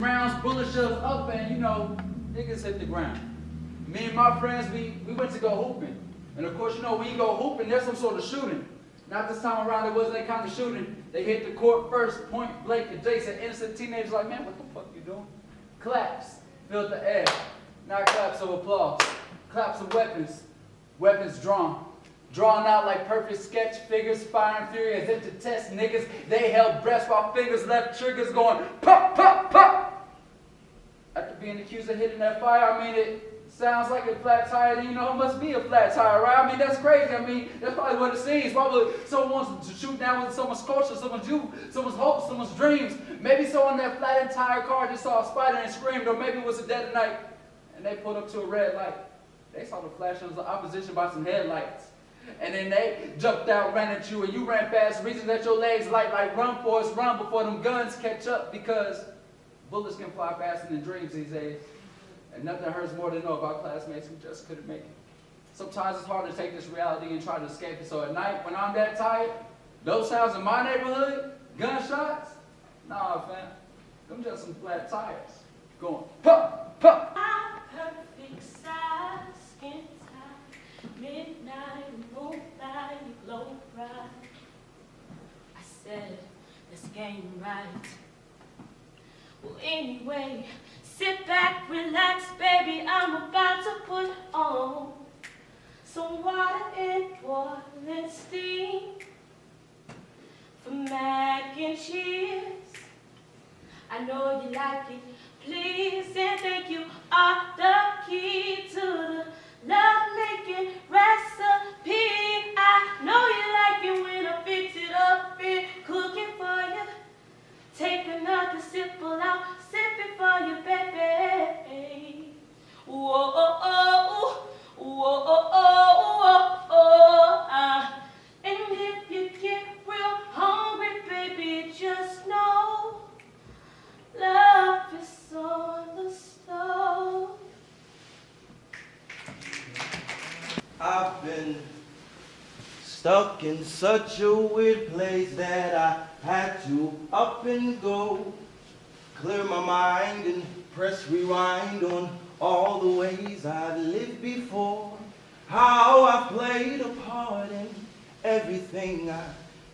Rounds, bullet shoves up, and you know, niggas hit the ground. Me and my friends, we went to go hooping. And of course, you know, when you go hooping, there's some sort of shooting. Not this time around, it wasn't that kind of shooting. They hit the court first, point blank, adjacent, innocent teenagers like, man, what the fuck you doing? Claps, filled the air. Not claps of applause. Claps of weapons. Weapons drawn. Drawn out like perfect sketch figures, firing fury as if to test niggas. They held breaths while fingers left triggers going pop, pop, pop. After being accused of hitting that fire, I mean, it sounds like a flat tire, then you know it must be a flat tire, right? I mean, that's crazy. I mean, that's probably what it seems. Why would someone want to shoot down with someone's culture, someone's youth, someone's hopes, someone's dreams? Maybe someone in that flat entire car just saw a spider and screamed, or maybe it was a dead of night and they pulled up to a red light. They saw the flash of the opposition by some headlights. And then they jumped out, ran at you, and you ran fast, reaching at your legs like run, Forrest, run before them guns catch up, because bullets can fly faster than dreams these days. And nothing hurts more than know about classmates who just couldn't make it. Sometimes it's hard to take this reality and try to escape it. So at night, when I'm that tired, those sounds in my neighborhood, gunshots, nah, fam, them just some flat tires. Going, pop, pop. Perfect size, skin tight, midnight, moonlight, glow bright. I said, this game right. Well, anyway, sit back, relax, baby, I'm about to put on some water and boiling steam for mac and cheese. I know you like it, please and thank you are the key to the love-making recipe. I know you like it when I fix it up and cook it for you. Take another sip, pull out, sip it for you, baby. Whoa, oh, oh, whoa, oh, oh, oh, oh. And if you get real hungry, baby, just know love is on the stove. I've been stuck in such a weird place that I had to up and go. Clear my mind and press rewind on all the ways I've lived before. How I've played a part in everything I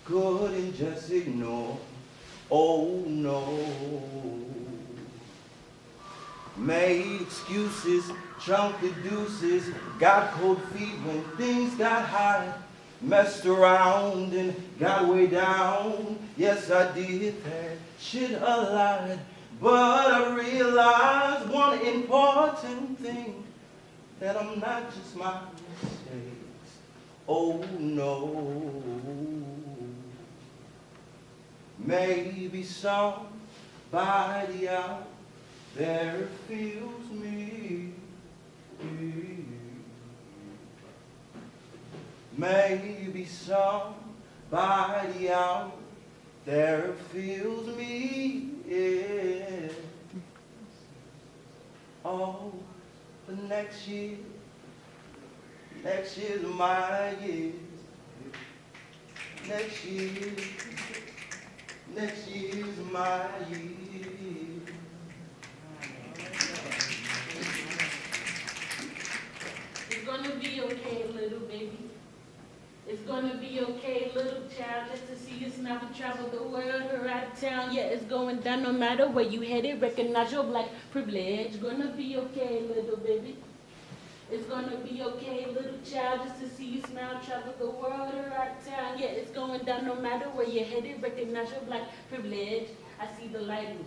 couldn't just ignore. Oh no. Made excuses, drunk the deuces, got cold feet when things got high. Messed around and got way down. Yes, I did that shit a lot. But I realized one important thing, that I'm not just my mistakes. Oh no. Maybe somebody out there feels me. Maybe somebody out there feels me. Yeah. Oh, but next year's my year. Next year's my year. It's gonna be okay, little baby. It's gonna be okay, little child, just to see you smile and travel the world or out of town. Yeah, it's going down no matter where you headed. Recognize your black privilege. Gonna be okay, little baby. It's gonna be okay, little child, just to see you smile, travel the world or out of town. Yeah, it's going down no matter where you're headed. Recognize your black privilege. I see the light in you.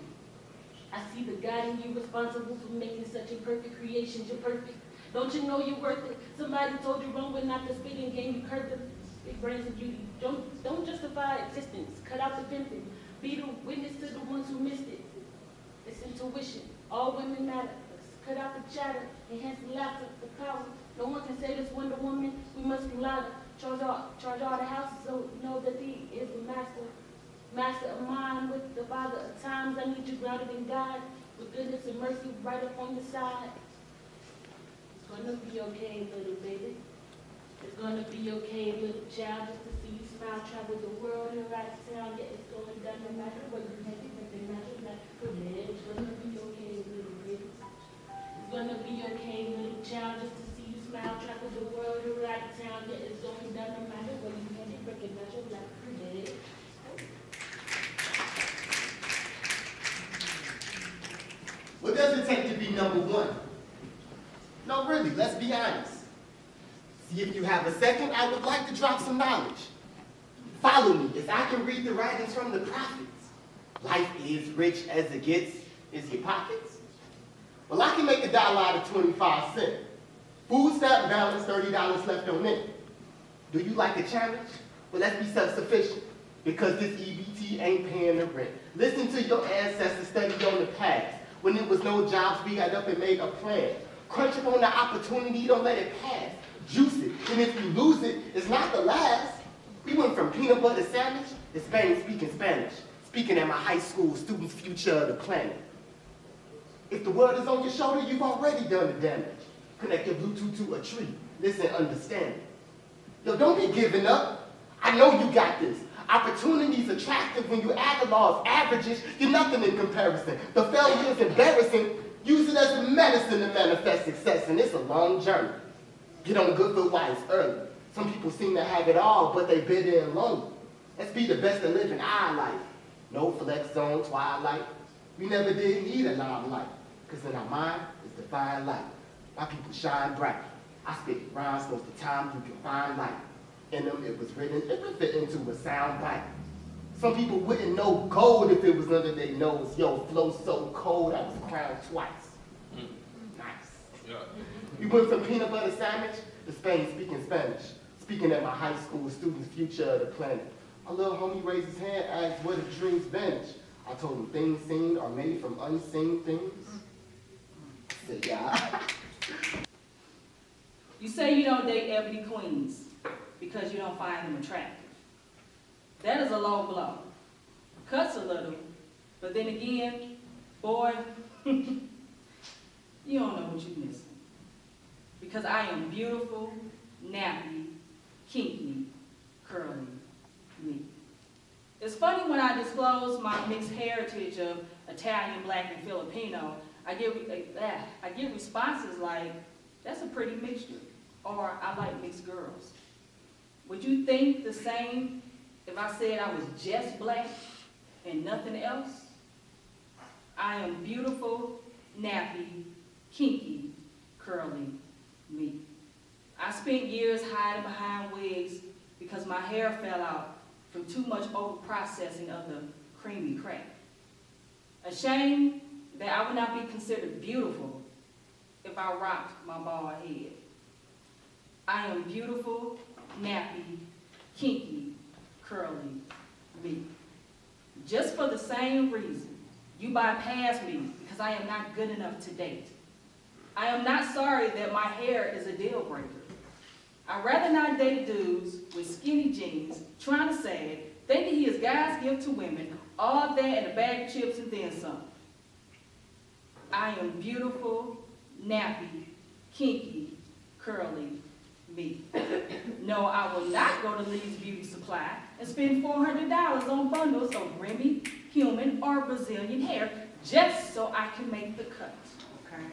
I see the God in you, responsible for making such a perfect creation. You're perfect. Don't you know you're worth it? Somebody told you wrong, but not the spitting game. You curved the big brains of beauty. Don't justify existence. Cut out the pimping. Be the witness to the ones who missed it. It's intuition. All women matter. Cut out the chatter. Enhance the laughter, the power. No one can say this Wonder Woman. We must be louder. Charge all the houses so you know that he is the master. Master of mine with the father of times. I need you grounded in God with goodness and mercy right up on your side. It's gonna be okay, little baby. It's gonna be okay, little child, just to see you smile, travel the world, here out of town, yeah, it's going down no matter where you head, it matter like privilege. It's gonna be okay, little baby. It's gonna be okay, little child, just to see you smile, travel the world, here out of town, yeah, it's going down no matter where you head, it recognize your black privilege. What does it take to be number one? No, really, let's be honest. See, if you have a second, I would like to drop some knowledge. Follow me, as I can read the writings from the prophets. Life is rich as it gets. Is your pockets? Well, I can make $1 out of 25 cents. Food stamp balance, $30 left on it. Do you like a challenge? Well, let's be self-sufficient, because this EBT ain't paying the rent. Listen to your ancestors, study on the past. When there was no jobs, we got up and made a plan. Crunch up on the opportunity, don't let it pass. Juice it, and if you lose it, it's not the last. We went from peanut butter sandwich to Spain speaking Spanish. Speaking at my high school, students' future of the planet. If the world is on your shoulder, you've already done the damage. Connect your Bluetooth to a tree. Listen, understand it. Yo, don't be giving up. I know you got this. Opportunity's attractive when you add the law of averages. You're nothing in comparison. The failure is embarrassing. Use it as a medicine to manifest success, and it's a long journey. Get on good foot while it's early. Some people seem to have it all, but they bitter and lonely. Let's be the best at living our life. No flex zone, twilight. We never did need a limelight, because in our mind is divine light. My people shine bright. I spit rhymes most of the time you can find light. In them it was written, it would fit into a sound bite. Some people wouldn't know gold if it was under their nose. Yo, flow so cold, I was crowned twice. Nice. Yeah. We went from peanut butter sandwich to Spain speaking Spanish. Speaking at my high school, students' future of the planet. A little homie raised his hand, asked where the dreams vanish. I told him things seen are made from unseen things. I said, yeah. You say you don't date ebony queens because you don't find them attractive. That is a low blow. Cuts a little, but then again, boy, you don't know what you're missing. Because I am beautiful, nappy, kinky, curly, me. It's funny when I disclose my mixed heritage of Italian, Black, and Filipino, I get responses like, that's a pretty mixture, or I like mixed girls. Would you think the same if I said I was just Black and nothing else? I am beautiful, nappy, kinky, curly, me. I spent years hiding behind wigs because my hair fell out from too much over-processing of the creamy crack. Ashamed that I would not be considered beautiful if I rocked my bald head. I am beautiful, nappy, kinky, curly, me. Just for the same reason, you bypass me because I am not good enough to date. I am not sorry that my hair is a deal breaker. I'd rather not date dudes with skinny jeans, trying to sag, thinking he is God's gift to women, all that and a bag of chips and then some. I am beautiful, nappy, kinky, curly, me. No, I will not go to Lee's Beauty Supply and spend $400 on bundles of Remy, human, or Brazilian hair just so I can make the cut. Okay?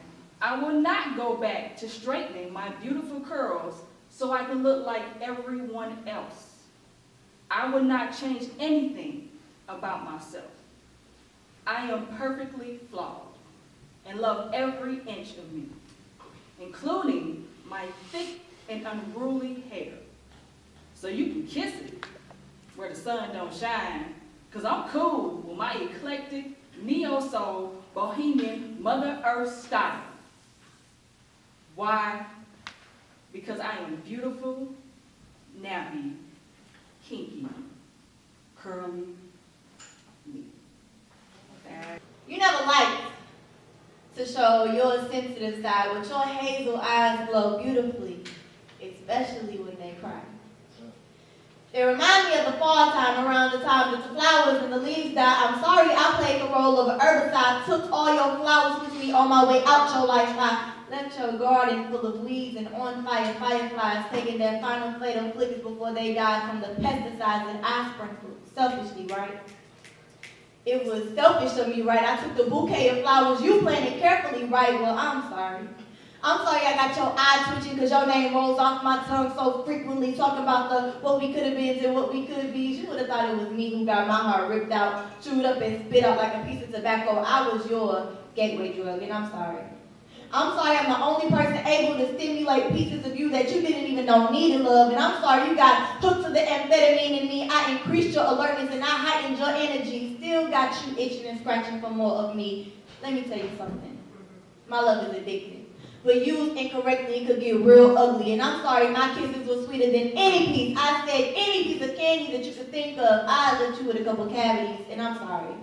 I will not go back to straightening my beautiful curls so I can look like everyone else. I will not change anything about myself. I am perfectly flawed and love every inch of me, including my thick and unruly hair. So you can kiss it where the sun don't shine, because I'm cool with my eclectic, neo-soul, bohemian, Mother Earth style. Why? Because I am beautiful, nappy, kinky, curly, me. You never liked to show your sensitive side, but your hazel eyes glow beautifully, especially when they cry. They remind me of the fall time, around the time that the flowers and the leaves die. I'm sorry I played the role of an herbicide, took all your flowers with me on my way out your lifetime. left your garden full of weeds and on-fire fireflies taking their final fatal flickers before they died from the pesticides that I sprinkled. Selfishly, right? It was selfish of me, right? I took the bouquet of flowers you planted carefully, right? Well, I'm sorry. I'm sorry I got your eye twitching because your name rolls off my tongue so frequently, talking about the what we could have been and what we could be. You would have thought it was me who got my heart ripped out, chewed up, and spit out like a piece of tobacco. I was your gateway drug, and I'm sorry. I'm sorry I'm the only person able to stimulate pieces of you that you didn't even know needed love. And I'm sorry you got hooked to the amphetamine in me. I increased your alertness and I heightened your energy. Still got you itching and scratching for more of me. Let me tell you something. My love is addictive. But used incorrectly, it could get real ugly. And I'm sorry my kisses were sweeter than any piece. I said any piece of candy that you could think of. I left you with a couple cavities. And I'm sorry.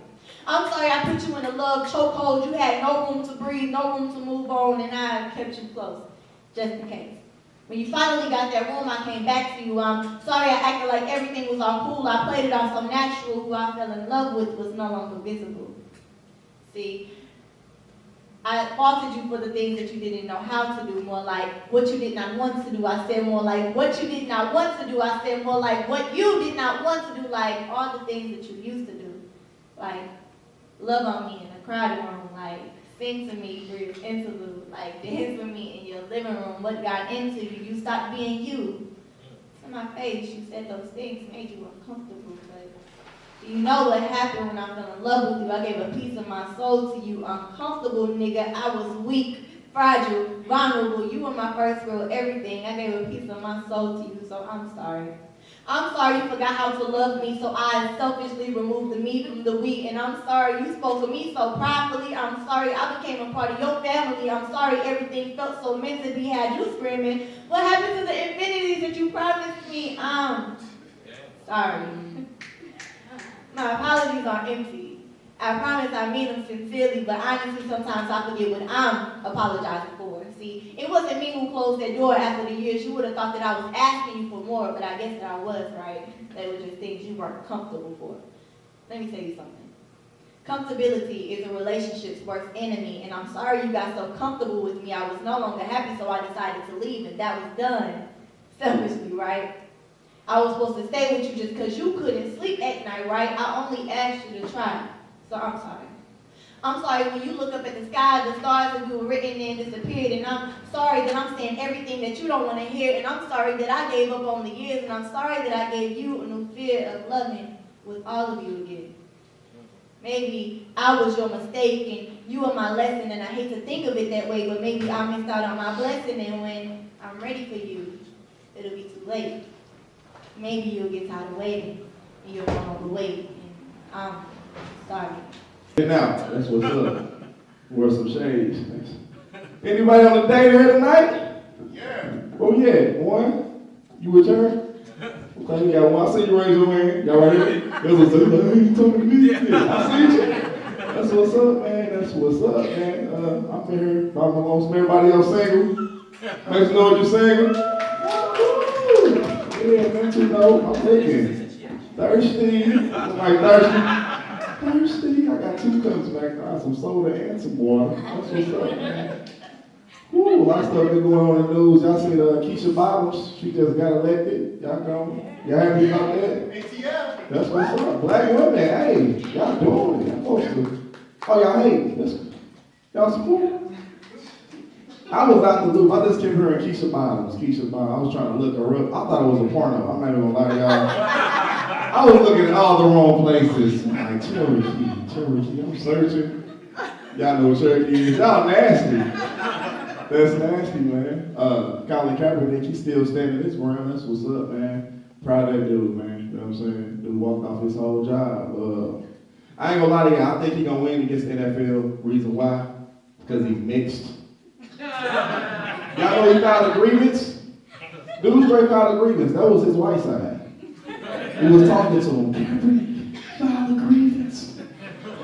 I'm sorry I put you in a love chokehold. You had no room to breathe, no room to move on, and I kept you close, just in case. When you finally got that room, I came back to you. I'm sorry I acted like everything was all cool. I played it off so natural. Who I fell in love with was no longer visible. See, I faulted you for the things that you didn't know how to do, more like what you did not want to do. I said more like what you did not want to do. I said more like what you did not want to do, like all the things that you used to do. Like love on me in a crowded room, like sing to me for your interlude, like dance with me in your living room. What got into you? You stopped being you. To my face, you said those things made you uncomfortable, but do you know what happened when I fell in love with you? I gave a piece of my soul to you, uncomfortable nigga. I was weak, fragile, vulnerable. You were my first real everything. I gave a piece of my soul to you, so I'm sorry. I'm sorry you forgot how to love me, so I selfishly removed the me from the we. And I'm sorry you spoke of me so pridefully. I'm sorry I became a part of your family. I'm sorry everything felt so meant to be. Had you screaming, what happened to the infinities that you promised me? I'm sorry. My apologies are empty. I promise I mean them sincerely, but honestly sometimes I forget what I'm apologizing for. See, it wasn't me who closed that door after the years. You would have thought that I was asking you for more, but I guess that I was, right? They were just things you weren't comfortable for. Let me tell you something. Comfortability is a relationship's worst enemy, and I'm sorry you got so comfortable with me. I was no longer happy, so I decided to leave, and that was done selfishly, right? I was supposed to stay with you just because you couldn't sleep at night, right? I only asked you to try. So I'm sorry. I'm sorry when you look up at the sky, the stars that we were written in disappeared, and I'm sorry that I'm saying everything that you don't want to hear, and I'm sorry that I gave up on the years, and I'm sorry that I gave you a new fear of loving with all of you again. Maybe I was your mistake, and you were my lesson, and I hate to think of it that way, but maybe I missed out on my blessing, and when I'm ready for you, it'll be too late. Maybe you'll get tired of waiting, and you'll no longer wait, and I'm sorry. Now, that's what's up. Wear some shades. Anybody on the date here tonight? Yeah. Oh yeah, one. You with her? Okay, you got one. I see you raise your hand. Y'all right here? That's what's up. You talking to me? Yeah. I see you. That's what's up, man. That's what's up, man. I'm here. I'm almost everybody else single. Make sure know what you're single. Yeah, man, you know, I'm looking. Thirsty. I'm like thirsty. Thirsty. I got 2 cups back there, some soda and some water. That's what's up, man. Woo, a lot of stuff been going on in the news. Y'all seen Keisha Bottoms? She just got elected. Y'all know? Y'all happy about that? ATL. That's what's up. Black women, hey, y'all doing it. Y'all supposed to. Oh, y'all hate. Y'all support? I was out the loop. I just kept hearing Keisha Bottoms. Keisha Bottoms. I was trying to look her up. I thought it was a porno. I'm not even gonna lie to y'all. I was looking at all the wrong places. I'm like, Cherokee, I'm searching. Y'all know what Cherokee is. Y'all nasty. That's nasty, man. Colin Kaepernick, he's still standing his ground. That's what's up, man. Proud of that dude, man. You know what I'm saying? Dude walked off his whole job. I ain't gonna lie to you. I think he's gonna win against the NFL. Reason why? Because he's mixed. Y'all know he filed a grievance? Dude straight filed a grievance. That was his white side. He was talking to him, Kaepernick, file a grievance.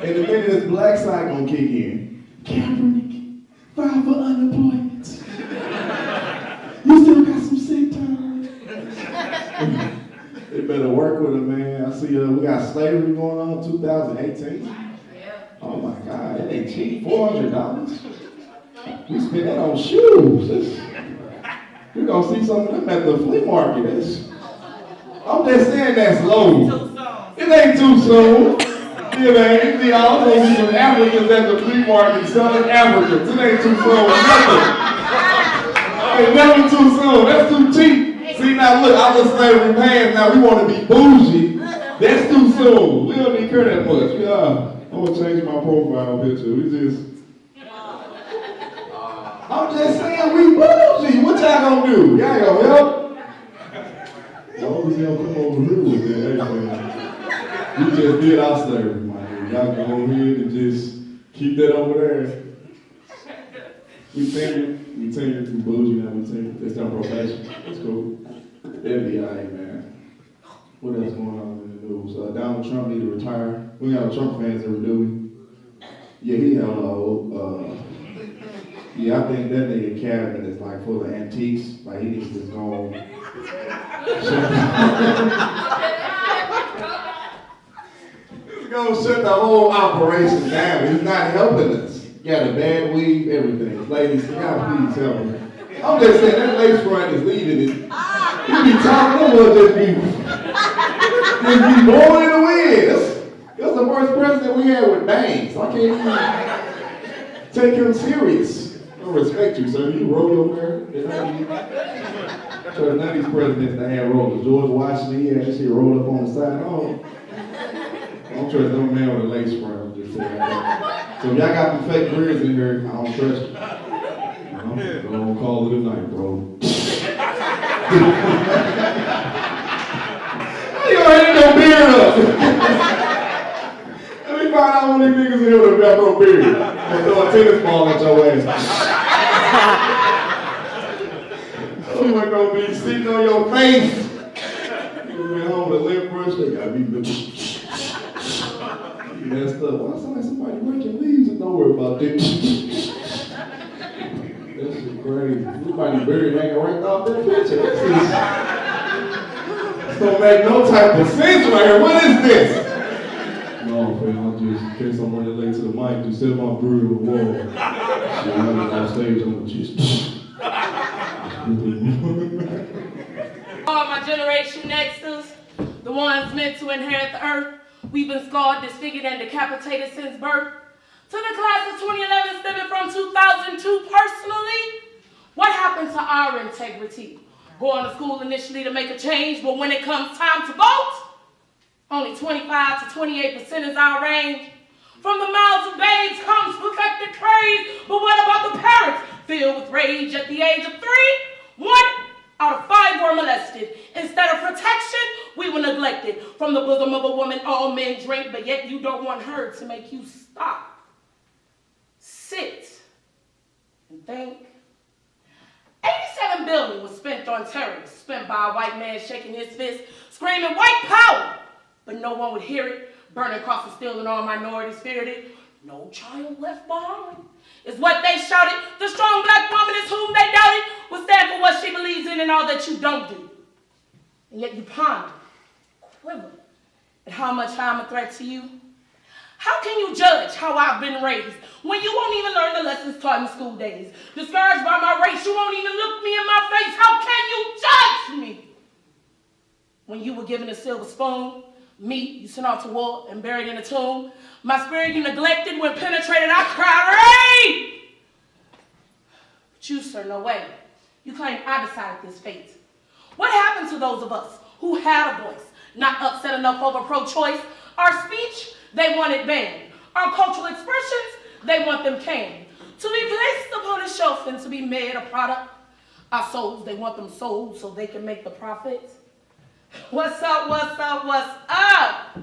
And the minute his black side gonna kick in, Kaepernick, file for unemployment. You still got some sick time. They better work with him, man. I see we got slavery going on 2018. Oh my God, it ain't cheap, $400. We spend that on shoes. You're gonna see some of them at the flea market. I'm just saying that's low. It ain't too soon. It ain't. See, I also see some Africans at the flea market selling Africans. It ain't too soon. Nothing. It's never too soon. That's too cheap. See, now look, I was slavery pants. Now we want to be bougie. That's too soon. We don't need care that much. I'm gonna change my profile picture. I'm just saying we bougie. What y'all gonna do? Y'all gonna help? Y'all always gonna come over here with that. Hey, man. We just did our slavery, my dude. Y'all go over here and just keep that over there. We tell you from bougie now. We tell you it's our probation. It's cool. That'll be alright, man. What else going on in the news? Donald Trump need to retire. We got Trump fans that were doing. Yeah, he held old. Yeah, I think that nigga cabinet is like full of antiques. Like he needs to just go on. He's gonna shut the whole operation down. He's not helping us. Got a bad weave, everything. Ladies, y'all please help me. I'm just saying that lace front is leading it. He be talking, that will just be blowing in the wind. That's the worst president we had with bangs. I can't even take him serious. I respect you, sir. You roll your hair. So none of these presidents that had rollers. George Washington, he had this shit rolled up on the side. I don't trust no man with a lace front. I'm just saying that. So if y'all got the fake beards in here, I don't trust you. I'm gonna call it a night, bro. You already no beard up. Let me find out one of these niggas in here with a no beard. And throw a tennis ball at your ass. Oh, my gonna be sitting on your face. You been home with a lip brush, they gotta be messed up. Why sound like somebody raking leaves and don't worry about that? That shit crazy. Somebody buried hanging right off that picture. This don't make no type of sense right here. What is this? No, fam, I just, in case I'm running late to the mic, just set my beard on the wall. So I'm on stage, I'm just. All my Generation Nexters, the ones meant to inherit the earth, we've been scarred, disfigured, and decapitated since birth. To the class of 2011 stemming from 2002 personally, what happened to our integrity? Going to school initially to make a change, but when it comes time to vote, only 25 to 28% is our range. From the mouths of babes comes perfected praise, but what about the parents filled with rage at the age of 3? 1 out of 5 were molested. Instead of protection, we were neglected. From the bosom of a woman, all men drink, but yet you don't want her to make you stop. Sit and think. 87 billion was spent on terrorists, spent by a white man shaking his fist, screaming white power, but no one would hear it. Burning crosses still and all minorities feared it. No child left behind is what they shouted. The strong black woman is whom they doubted will stand for what she believes in and all that you don't do. And yet you ponder, quiver at how much I'm a threat to you. How can you judge how I've been raised when you won't even learn the lessons taught in school days? Discouraged by my race, you won't even look me in my face. How can you judge me? When you were given a silver spoon, meat you sent off to war and buried in a tomb. My spirit you neglected, when penetrated I cried, rape! But you, sir, no way. You claim I decided this fate. What happened to those of us who had a voice, not upset enough over pro-choice? Our speech, they want it banned. Our cultural expressions, they want them canned. To be placed upon a shelf and to be made a product. Our souls, they want them sold so they can make the profits. What's up, what's up, what's up?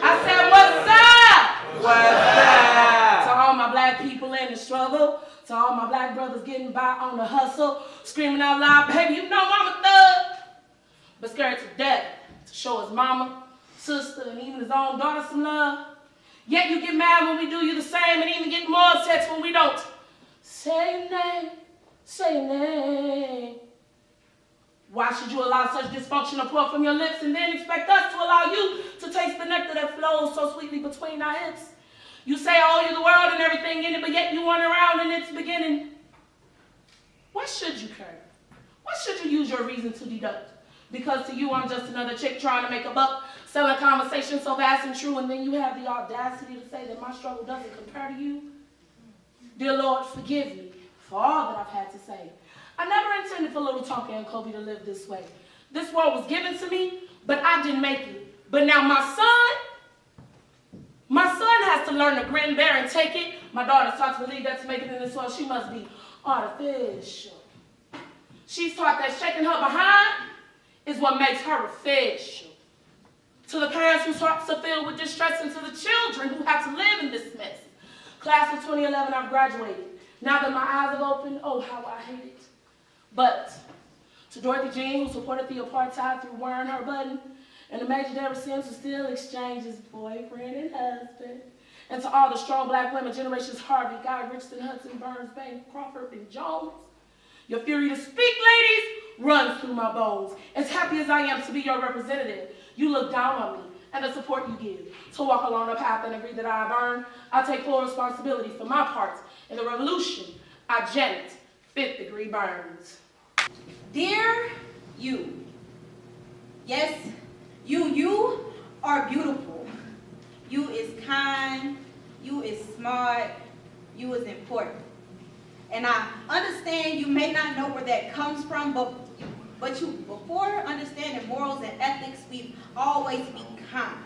I said, what's up? What's up? To all my black people in the struggle, to all my black brothers getting by on the hustle, screaming out loud, baby, you know I'm a thug. But scared to death to show his mama, sister, and even his own daughter some love. Yet you get mad when we do you the same and even get more upset when we don't. Say your name, say your name. Why should you allow such dysfunction to pour from your lips and then expect us to allow you to taste the nectar that flows so sweetly between our hips? You say I owe you the world and everything in it, but yet you weren't around in its beginning. Why should you care? Why should you use your reason to deduct? Because to you, I'm just another chick trying to make a buck, selling conversation so vast and true, and then you have the audacity to say that my struggle doesn't compare to you? Dear Lord, forgive me for all that I've had to say. I never intended for little Tonka and Kobe to live this way. This world was given to me, but I didn't make it. But now my son has to learn to grin, bear, and take it. My daughter's taught to believe that to make it in this world, she must be artificial. She's taught that shaking her behind is what makes her official. To the parents whose hearts are filled with distress, and to the children who have to live in this mess. Class of 2011, I've graduated. Now that my eyes have opened, oh, how I hate it. But to Dorothy Jean, who supported the apartheid through wearing her button, and to Major Deborah Sims, who still exchanges boyfriend and husband, and to all the strong black women, generations Harvey, Guy, Richardson, Hudson, Burns, Bain, Crawford, and Jones, your fury to speak, ladies, runs through my bones. As happy as I am to be your representative, you look down on me and the support you give. To walk along the path and agree that I have earned, I take full responsibility for my part in the revolution. I Janet, 5th degree burns. Dear you, yes, you are beautiful. You is kind, you is smart, you is important. And I understand you may not know where that comes from, but you, before understanding morals and ethics, we've always been kind.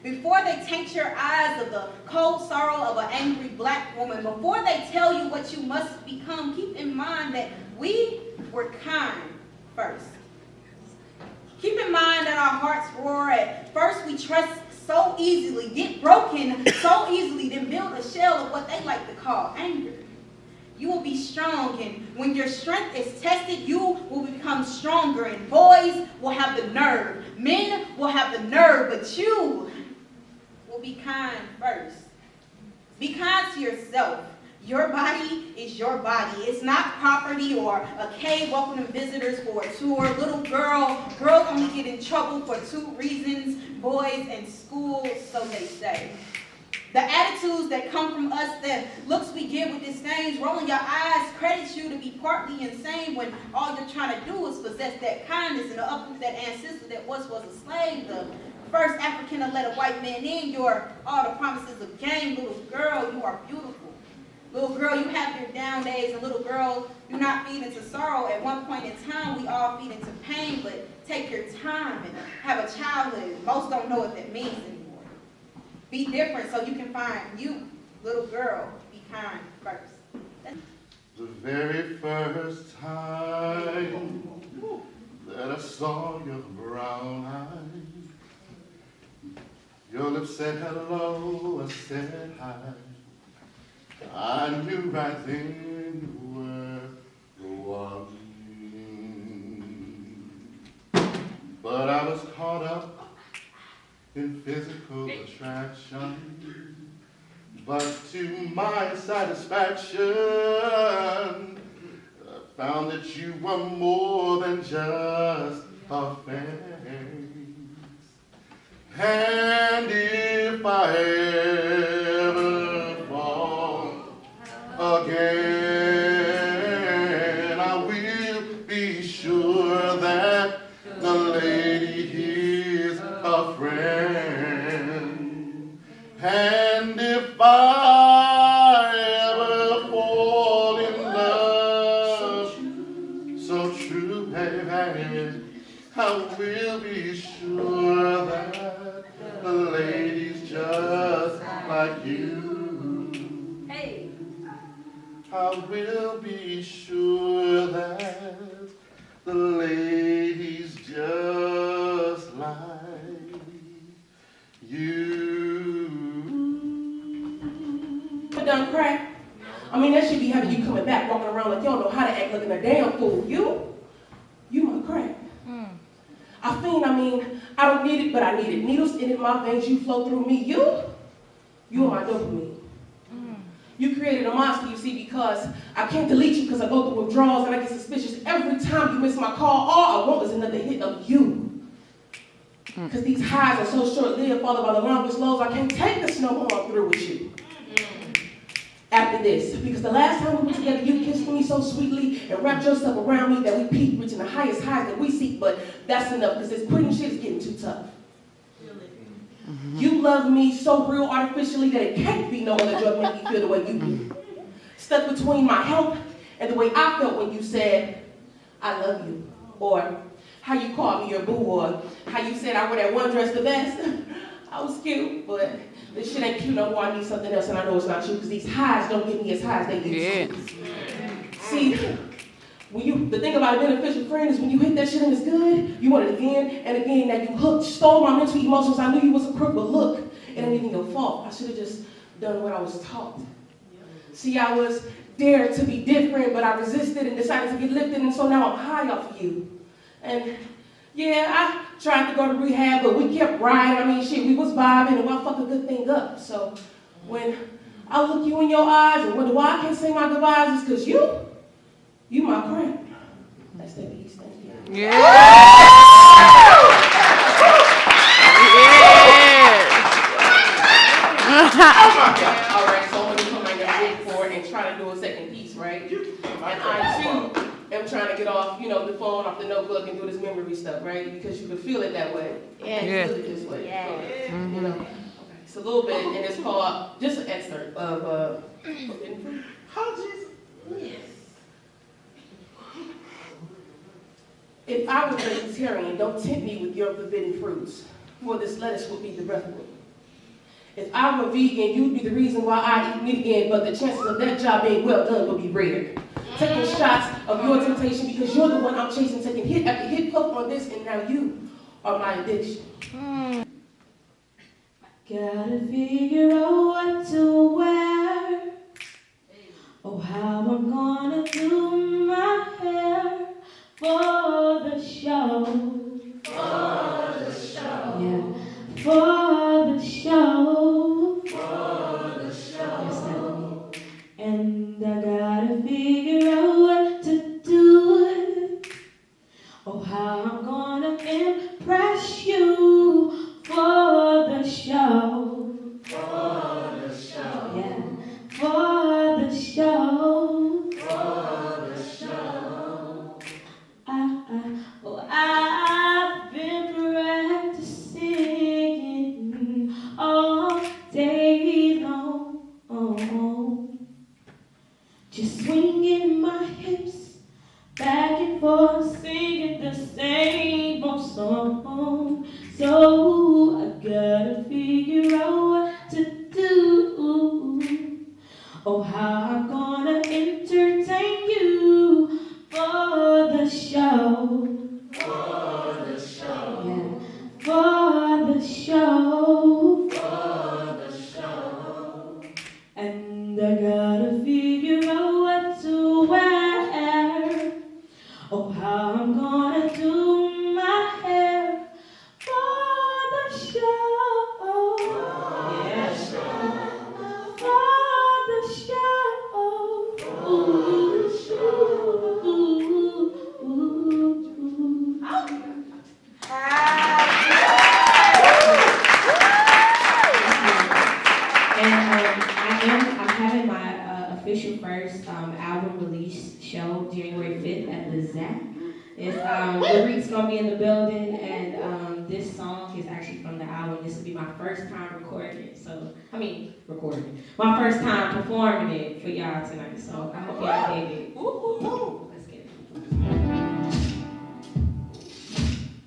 Before they taint your eyes of the cold sorrow of an angry black woman, before they tell you what you must become, keep in mind that we were kind first. Keep in mind that our hearts roar at first. We trust so easily, get broken so easily, then build a shell of what they like to call anger. You will be strong, and when your strength is tested, you will become stronger, and boys will have the nerve. Men will have the nerve, but you will be kind first. Be kind to yourself. Your body is your body. It's not property or a cave welcoming visitors for a tour. Little girls only get in trouble for 2 reasons, boys and school, so they say. The attitudes that come from us, the looks we give with disdain, rolling your eyes, credits you to be partly insane when all you're trying to do is possess that kindness and to uproot that ancestor that was a slave, the first African to let a white man in. You're all the promises of gain. Little girl, you are beautiful. Little girl, you have your down days, and little girl, do not feed into sorrow. At one point in time, we all feed into pain, but take your time and have a childhood. Most don't know what that means anymore. Be different so you can find you. Little girl, be kind first. The very first time that I saw your brown eyes, your lips said hello, I said hi. I knew right then you were the one. But I was caught up in physical attraction. But to my satisfaction, I found that you were more than just a face. And if I ever fall again, I will be sure that the lady is a friend. And if I ever fall in love, so true, baby, I will be sure that the lady's just like you. Hey. I will be sure that the lady's just like you. Done crack? I mean, that should be having you coming back, walking around like you don't know how to act, looking a damn fool. You my crack. I I don't need it, but I need it. Needles in my veins, you flow through me. You are my dopamine. You created a monster, you see, because I can't delete you because I go through withdrawals and I get suspicious every time you miss my call. All I want is another hit of you. Because these highs are so short-lived, followed by the longest lows. I can't take this no more. I'm through with you. after this. Because the last time we were together, you kissed me so sweetly and wrapped yourself around me that we peaked, reaching the highest highs that we seek. But that's enough, because this quitting shit is getting too tough. You love me so real artificially that it can't be no other drug make me feel the way you do. Stuck between my health and the way I felt when you said, I love you. Or how you called me your boo, or how you said I wear that one dress the best. I was cute, but this shit ain't cute no more. I need something else, and I know it's not true, because these highs don't get me as high as they used to. See, the thing about a beneficial friend is when you hit that shit and it's good, you want it again and again. Now you hooked, stole my mental emotions. I knew you was a crook, but look, it ain't even your fault. I should have just done what I was taught. See, I was dared to be different, but I resisted and decided to get lifted, and so now I'm high off of you. And yeah, I tried to go to rehab, but we kept riding. I mean, shit, we was vibing, and why fuck a good thing up? So when I look you in your eyes and wonder why I can't say my goodbyes, it's because you my friend. That's that piece, thank you. Yeah. All right, so I'm going to come like I'm ready for it and try to do a second piece, right? And I, too, am trying to get off, the phone, off the notebook, and do this memory stuff, right? Because you can feel it that way. Yeah. You feel it this way. Yeah. Okay, it's a little bit, and it's called, just an excerpt of, If I were vegetarian, don't tempt me with your forbidden fruits, for this lettuce would be the breath of me. If I were vegan, you'd be the reason why I eat meat again, but the chances of that job being well done would be rare. Taking shots of your temptation because you're the one I'm chasing, taking hit after hit, puff on this, and now you are my addiction. Gotta figure out what to wear. Oh, how I'm gonna do my hair for the show. For the show. Yeah, for the show. For the show. And I gotta figure out what to do. Oh, how I'm gonna impress you for the show. For the show. Yeah, for the show. For the show. I've been practicing all day long. Just swinging my hips back and forth, singing the same old song. So I gotta figure out what to do. Oh, how I'm gonna entertain you for the show. For the show. Yeah, for the show. For the show. And I gotta figure out what to wear. Oh, how I'm gonna do my hair for the show. Yeah. For the show. I'm having my official first album release show January 5th at the ZAC. Lyric's gonna be in the building, and this song is actually from the album. This will be my first time recording it. My first time performing it for y'all tonight. So I hope y'all dig it. Let's get it.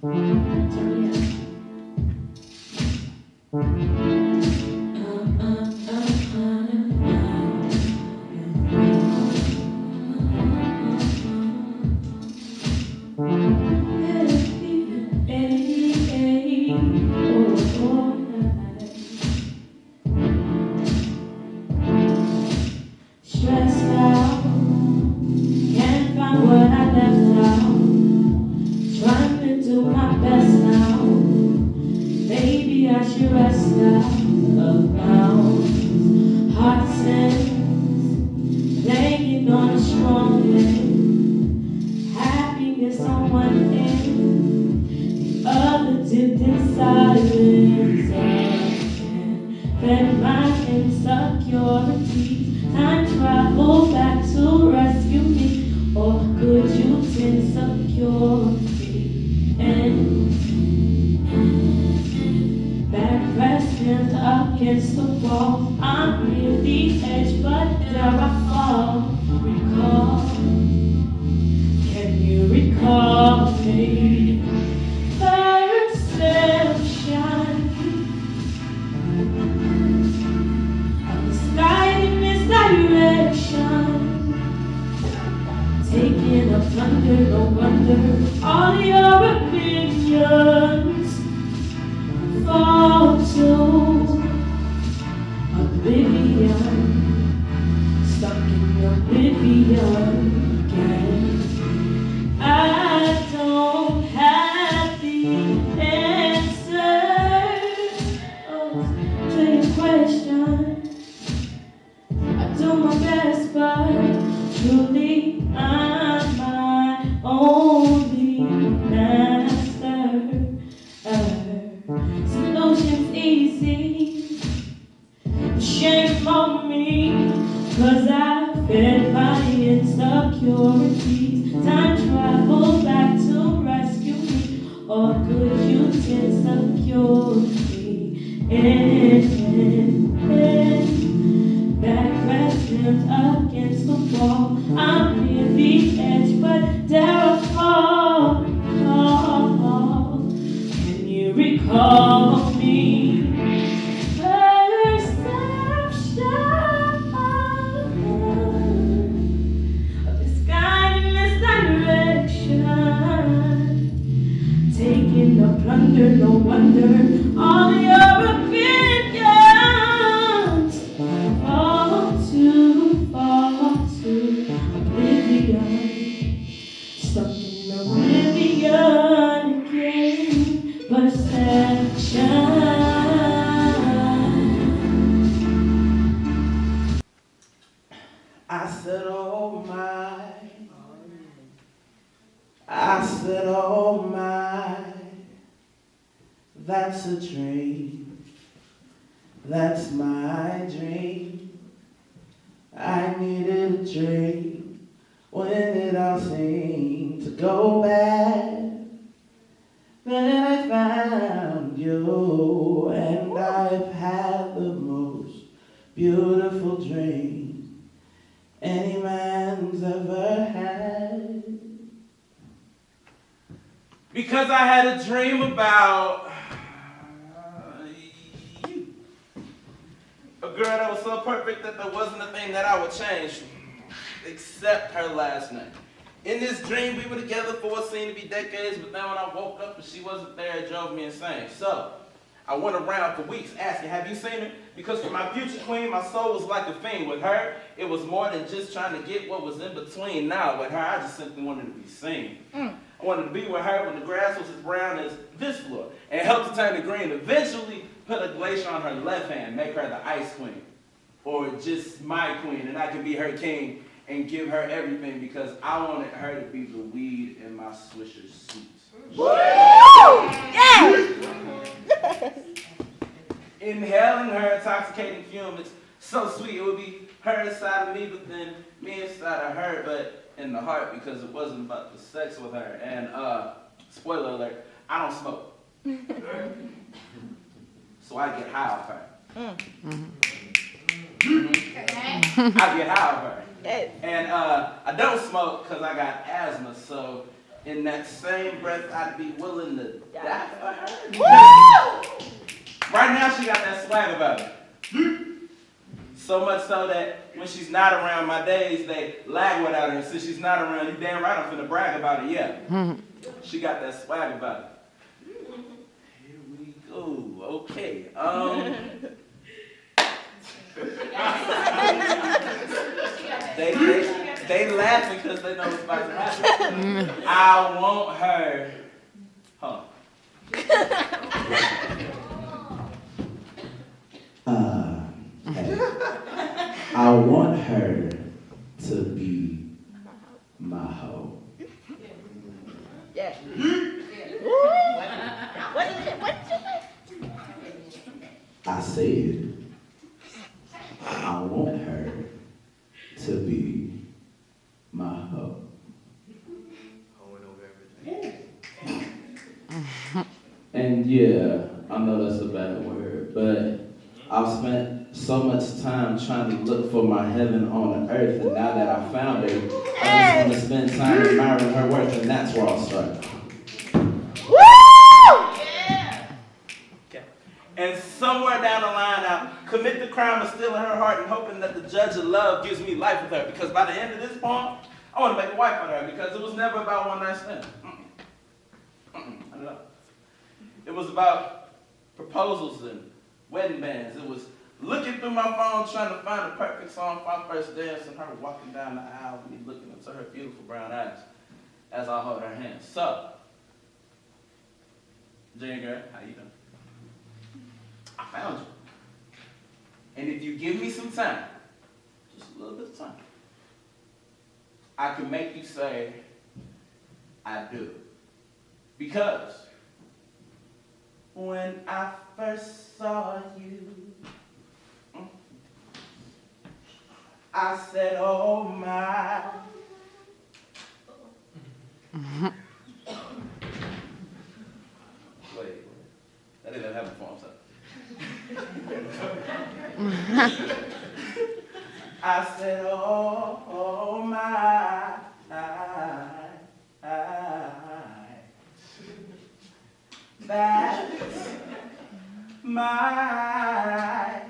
Turn me up. Stressed out, can't find what I left out. Trying to do my best now. Maybe I should rest out of bounds. Heart sense, laying on a strong end. Happiness on one end, the other dipped in silence. And fed my insecurities. Time crashing against the wall. I'm near the edge, but there I fall. Recall, can you recall me? Perception of the sky in misdirection. Taking a plunder, no wonder all your opinions fall to oblivion, stuck in oblivion again. I don't have the answer to your question. I do my best, but truly I'm my only master. Solution's easy, shame on me, 'cause I fed my insecurities. Time travel back to rescue me, or could you insecure me? Back resting against the wall. I'm near the edge, but dare I fall? Can you recall me? Perception of this kind of misdirection. Taking the plunder, no wonder all your opinions fall to oblivion, stuck in oblivion again. Perception. I said, oh my. I said, oh my. That's a dream. That's my dream. I needed a dream when it all seemed to go bad. Then I found you, and I've had the most beautiful dream any man's ever had. Because I had a dream about you. A girl that was so perfect that there wasn't a thing that I would change, except her last name. In this dream, we were together for what seemed to be decades, but then when I woke up and she wasn't there, it drove me insane. So, I went around for weeks asking, have you seen her? Because for my future queen, my soul was like a fiend. With her, it was more than just trying to get what was in between. Now, with her, I just simply wanted to be seen. I wanted to be with her when the grass was as brown as this floor and help to turn to green. Eventually, put a glacier on her left hand, make her the ice queen. Or just my queen, and I can be her king and give her everything because I wanted her to be the weed in my Swisher suits. Yeah! Inhaling her intoxicating fume, it's so sweet. It would be her inside of me, but then me inside of her, but in the heart because it wasn't about the sex with her. And spoiler alert, I don't smoke. So I get high off her. I get high off her. And I don't smoke because I got asthma, so in that same breath, I'd be willing to die for her. Woo! Right now, she got that swag about her. So much so that when she's not around, my days, they lag without her. Since she's not around, you damn right I'm finna brag about it, yeah. She got that swag about her. Here we go, okay. They laughing because they know what's about to happen. I want her. Huh. I want her to be my hoe. Yeah. What did you say? I said, I want her to be my hoe. And yeah, I know that's a bad word, but I've spent so much time trying to look for my heaven on the earth, and now that I found her, I just want to spend time admiring her worth, and that's where I'll start. And somewhere down the line, I'll commit the crime of stealing her heart and hoping that the judge of love gives me life with her. Because by the end of this poem, I want to make a wife of her because it was never about one night stand. I don't know. It was about proposals and wedding bands. It was looking through my phone trying to find the perfect song for our first dance and her walking down the aisle and me looking into her beautiful brown eyes as I hold her hand. So, Jane girl, how you doing? I found you. And if you give me some time, just a little bit of time, I can make you say, I do. Because when I first saw you, I said, oh my. Wait, that didn't happen before, I'm sorry. I said, oh my, that's my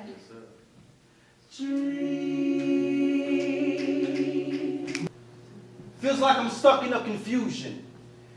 dream. Feels like I'm stuck in a confusion.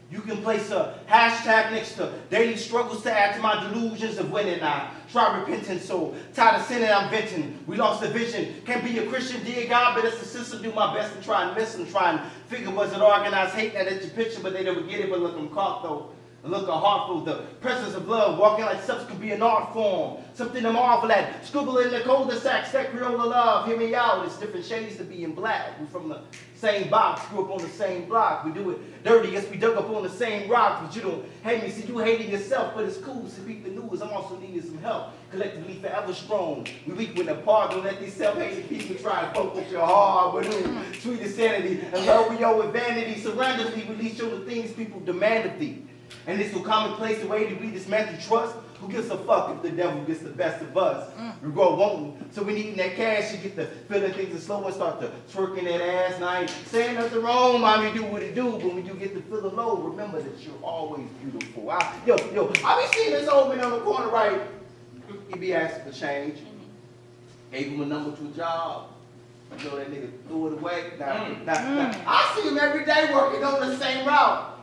You can place a hashtag next to daily struggles to add to my delusions of winning. I try repenting, so tired of sinning, I'm venting. We lost the vision. Can't be a Christian, dear God, but it's the system. Do my best to try and miss them. Try and figure, was it organized hate that at your picture, but they never get it. But look, I'm caught though. Look, a heartful, the presence of love, walking like substance could be an art form. Something to marvel at, scribble in the cul-de-sacs, that Creola love, hear me out, it's different shades to being black. We're from the same box, grew up on the same block, we do it dirty, guess we dug up on the same rock, but you don't hate me, see you hating yourself, but it's cool, see beat the news, I'm also needing some help, collectively forever strong, we weak when apart, don't let these self-hating people try to focus your heart, but sweet insanity, and love we owe with vanity, surroundedly, release show the things people demand of thee. And it's so commonplace the way that we dismantle trust. Who gives a fuck if the devil gets the best of us? We grow wanting, so we needing that cash to get the feeling things and slow and start to twerking that ass. And I ain't saying nothing wrong, mommy, do what it do. But when you get the feeling low, remember that you're always beautiful. I be seeing this old man on the corner, right? He be asking for change. Gave him a number to a job. You know that nigga threw it away. I see him every day working on the same route.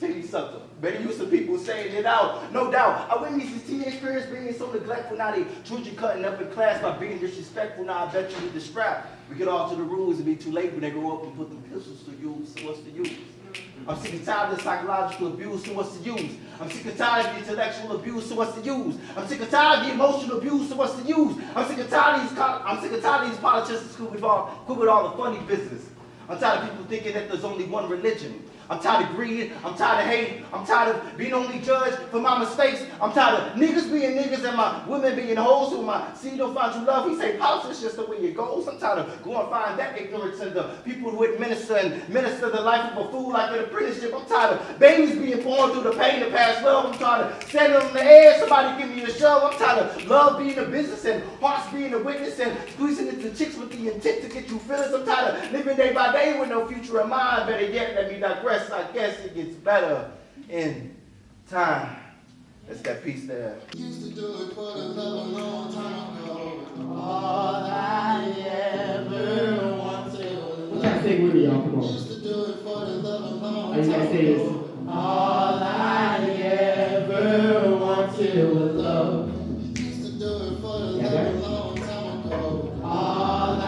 Tell you something. Better use some people saying it out. No doubt. I witnessed his teenage experience being so neglectful. Now they children cutting up in class by being disrespectful. Now I bet you with the strap. We get off to the rules and be too late when they grow up and put them pistols to use. So what's the use? I'm sick and tired of the psychological abuse, so what's the use? I'm sick and tired of the intellectual abuse, so what's the use? I'm sick and tired of the emotional abuse, so what's the use? I'm sick and tired of these politicians who with all the funny business. I'm tired of people thinking that there's only one religion. I'm tired of greed, I'm tired of hate, I'm tired of being only judged for my mistakes. I'm tired of niggas being niggas and my women being hoes. So when my seed don't find you love, he say politics just the way it goes. I'm tired of going and find that ignorance in the people who administer the life of a fool like an apprenticeship. I'm tired of babies being born through the pain of past love. I'm tired of standing on the edge, somebody give me a shove. I'm tired of love being a business and hearts being a witness and squeezing into chicks with the intent to get you feelings. I'm tired of living day by day with no future in mind. Better yet, let me digress. I guess it gets better in time. That's that piece there. Used to do it for the love a long time ago. All I ever wanted was love. Let's sing with me, y'all. Come on. Used to do it for the love a long Are you gonna say this? All I ever wanted was love. Used to do it for the love a long time ago. All I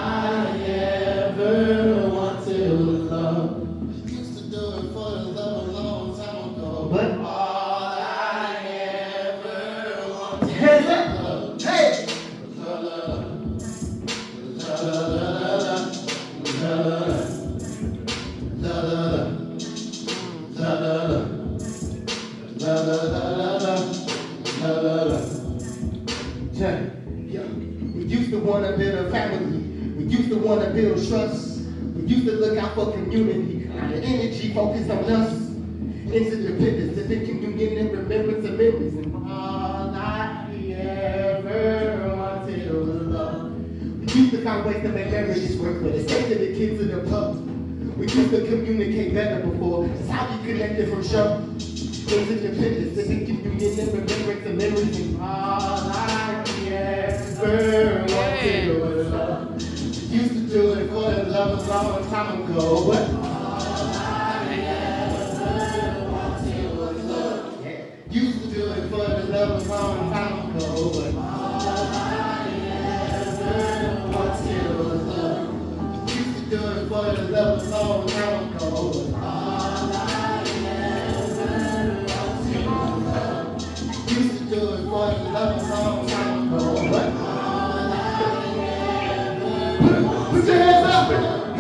ever wanted was love. But all I ever wanted. Hands up. Hey. We used to want to build a family. We used to want to build trust. We used to look out for community. Now the energy focused on us. Interdependence, the communion and remembrance of memories. And all I ever find ways to make marriages work, but it's safe to the kids of the pub. We used to communicate better before. It's how we connected from show. Those independence, living communion, and remembering the memories. And all I ever wanted was love. Used to do it for the love a long time ago, but all I ever wanted was love. Yeah. Used to do it for the love a long time ago, but all I ever wanted was love. Used to do it for the love a long time ago, but all I used to do it for the love a long time ago. What? Put your hands up!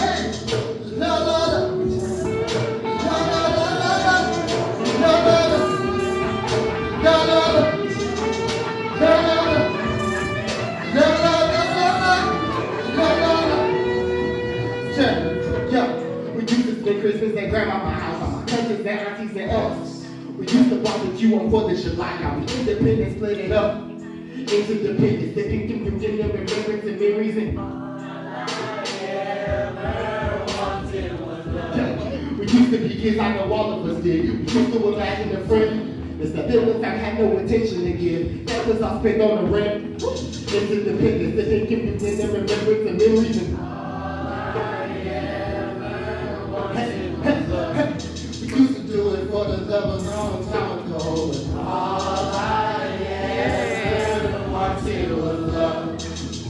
Hey! La la la! La la la la la! La la la! La la la! La la la! La la la la la! La la la! Check. Yo, we used to spend Christmas at grandma's house, all my cousins and aunties and uncles. We used to barbecue on 4th of July, now we independent, split it up into dependence, sticking to communion, remembrance, and memories, and all I ever wanted was love. Yeah. We used to be kids, I know all of us did. We used to imagine a friend. Mr. Phillips, I had no attention to give. That was all spent on the rent. Into dependence, sticking to communion, remembrance, and memories, and all I ever wanted was love. We used to do it for the love a long time ago, but all I ever wanted was love.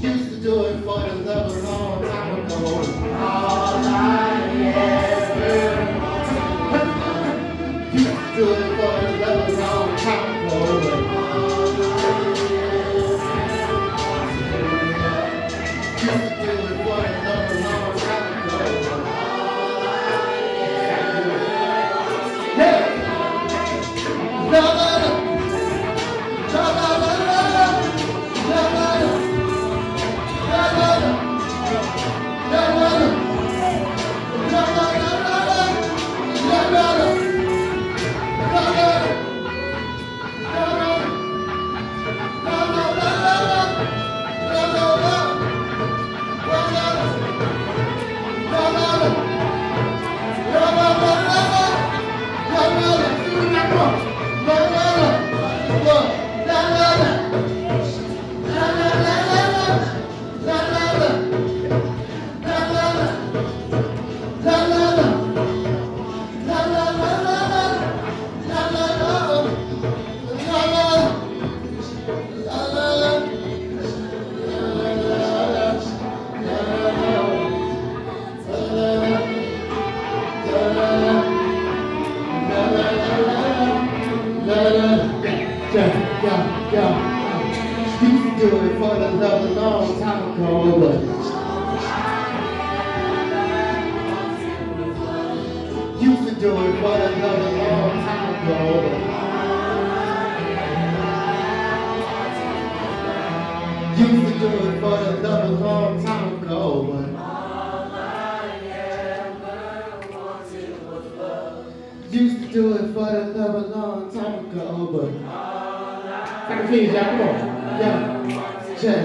Used to do it for the love a long time ago, but all I ever wanted was love. Used to do it for the love a long time ago, but all I ever wanted was love. Used to do it for the love a long time ago, but all I ever hey! La la la! La la la la la! La la la! La la la! La la la! La la la la la! La la la! La la la! La la la! La la la la la! La la la! La la la! La la la! La la la la la! La la la! La la la! La la la! La la la la la! La la la! La la la! La la la! La la la la la! La la la! La la la! La la la! Used to do it for the love a long time ago, but used to do it for the love a long time ago, but used to do it for the love a long time ago, but used to do it for the love a long time ago, but I can finish, y'all. Come on. Yeah. Check.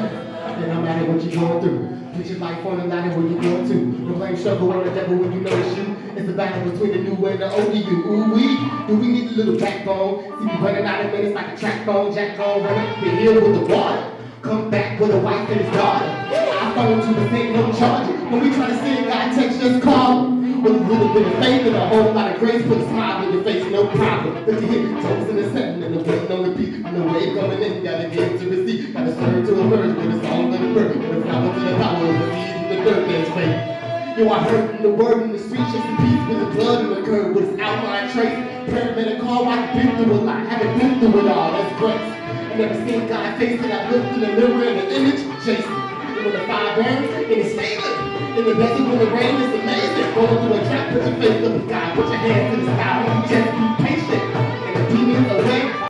And no matter what you're going through, put your life on the line where you're going to. The blame struggle on the devil when you know it's you. It's the battle between the new and the old you. Ooh, do we need a little backbone? See me running out of minutes like a track phone. Jack Bone running the hill with the water. Come back with a wife and his daughter. I fall into the thing, no charger. When we try to sin, God text just call him. With a little bit of faith and a whole lot of grace, put a smile in your face, no problem. But you hit toes in the setting and the waiting on the beat. And the wave coming in, gotta give to receive. Gotta stir to emerge with a song of the bird. With a flower to the power of the seed in the dirt, there's faith. Yo, I heard in the word in the streets, just a piece with the blood in the curve, with its outline trace. Paramedic call, I've been through a lot, haven't been through it all, that's grace. I never seen God face it, I looked in the mirror and the image chasing. And when the fire burns, it is sailing. In the desert when the rain is amazing. Going through a trap, put your face up in God, put your hands to the sky, when you just